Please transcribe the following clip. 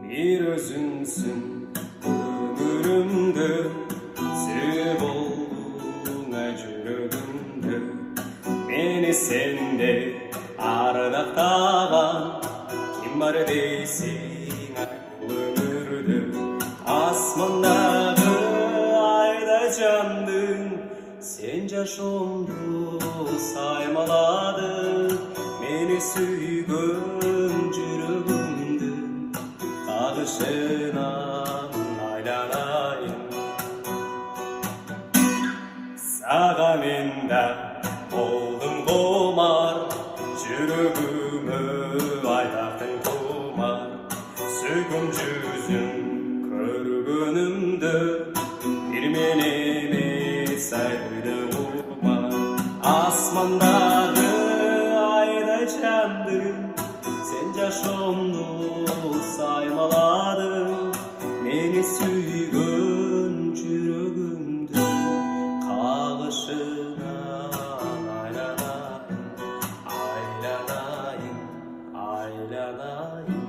Bir özünsün ömrümde, sevip oldun жүрөгümde. Meni sende ardақтаған kim бар дейсің бұл өмірде? Асмандағы айдай жандың, сен жашуымды саймаладың. Meni сүйген жүрегімді қағышынан айланайын. Саған мен де болдым құмар, жүрегіме айтақтың тұмар. Сүйгім жүзін көргенімді, бір мен емес айды ұма. Асмандағы айдай жандың, сен жашуымды саймаладың. Meni сүйген жүрегімді қағышынан айланайын, айланайын, айланайын.